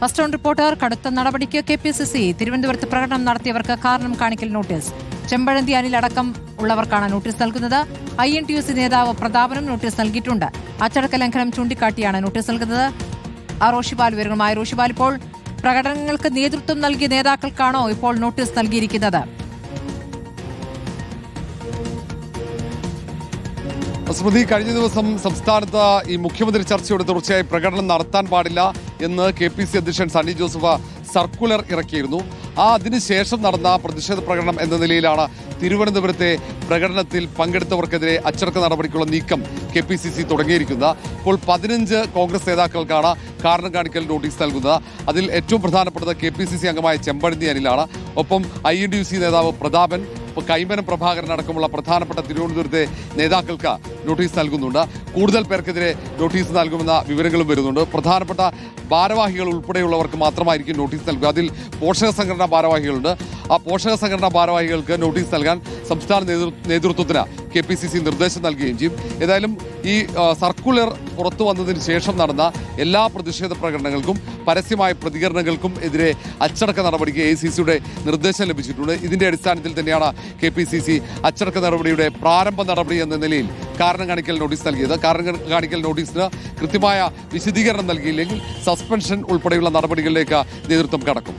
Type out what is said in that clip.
First on reporter കടുത്ത നടപടിക്ക് KPCC തിരുവനന്തപുരത്ത് പ്രകടനം നടത്തിയവർക്ക് കാരണം കാണിക്കൽ നോട്ടീസ്. ചെമ്പഴന്തി അനിൽ അടക്കം ഉള്ളവർക്കാണ് നോട്ടീസ് നൽകുന്നത്. INTUC നേതാവ് പ്രതാപനും നോട്ടീസ് നൽകിയിട്ടുണ്ട്. അച്ചടക്ക ലംഘനം ചൂണ്ടിക്കാട്ടിയാണ് നോട്ടീസ് നൽകുന്നത്. റോഷിപാൽ വിവരങ്ങളുമായി. റോഷിപാൽ, ഇപ്പോൾ പ്രകടനങ്ങൾക്ക് നേതൃത്വം നൽകിയ നേതാക്കൾക്കാണോ ഇപ്പോൾ നോട്ടീസ് നൽകിയിരിക്കുന്നത്? സ്മൃതി, കഴിഞ്ഞ ദിവസം സംസ്ഥാനത്ത് ഈ മുഖ്യമന്ത്രി ചർച്ചയോടെ തുടർച്ചയായി പ്രകടനം നടത്താൻ പാടില്ല എന്ന് KPCC അധ്യക്ഷൻ സണ്ണി ജോസഫ് സർക്കുലർ ഇറക്കിയിരുന്നു. അതിനുശേഷം നടന്ന പ്രതിഷേധ പ്രകടനം എന്ന നിലയിലാണ് തിരുവനന്തപുരത്തെ പ്രകടനത്തിൽ പങ്കെടുത്തവർക്കെതിരെ അച്ചടക്ക നടപടിക്കുള്ള നീക്കം KPCC തുടങ്ങിയിരിക്കുന്നത്. ഇപ്പോൾ 15 കോൺഗ്രസ് നേതാക്കൾക്കാണ് കാരണം കാണിക്കൽ നോട്ടീസ് നൽകുന്നത്. അതിൽ ഏറ്റവും പ്രധാനപ്പെട്ടത് KPCC അംഗമായ ചെമ്പഴന്തി അനിലാണ്. ഒപ്പം INTUC നേതാവ് പ്രതാപൻ, കൈമനം പ്രഭാകരൻ അടക്കമുള്ള പ്രധാനപ്പെട്ട തിരുവനന്തപുരത്തെ നേതാക്കൾക്ക് നോട്ടീസ് നൽകുന്നുണ്ട്. കൂടുതൽ പേർക്കെതിരെ നോട്ടീസ് നൽകുമെന്ന വിവരങ്ങളും വരുന്നുണ്ട്. പ്രധാനപ്പെട്ട ഭാരവാഹികൾ ഉൾപ്പെടെയുള്ളവർക്ക് മാത്രമായിരിക്കും നോട്ടീസ് നൽകുക. അതിൽ പോഷക സംഘടനാ ഭാരവാഹികളുണ്ട്. ആ പോഷക സംഘടനാ ഭാരവാഹികൾക്ക് നോട്ടീസ് നൽകാൻ സംസ്ഥാന നേതൃത്വത്തിന് KPCC നിർദ്ദേശം നൽകുകയും ചെയ്യും. ഏതായാലും ഈ സർക്കുലർ പുറത്തു വന്നതിന് ശേഷം നടന്ന എല്ലാ പ്രതിഷേധ പ്രകടനങ്ങൾക്കും പരസ്യമായ പ്രതികരണങ്ങൾക്കും എതിരെ അച്ചടക്ക നടപടിക്ക് AICCയുടെ നിർദ്ദേശം ലഭിച്ചിട്ടുണ്ട്. ഇതിന്റെ അടിസ്ഥാനത്തിൽ തന്നെയാണ് KPCC അച്ചടക്ക നടപടിയുടെ പ്രാരംഭ നടപടി എന്ന നിലയിൽ കാരണം കാണിക്കൽ നോട്ടീസ് നൽകിയത്. കാരണം കാണിക്കൽ നോട്ടീസിന് കൃത്യമായ വിശദീകരണം നൽകിയില്ലെങ്കിൽ സസ്പെൻഷൻ ഉൾപ്പെടെയുള്ള നടപടികളിലേക്ക് നേതൃത്വം കടക്കും.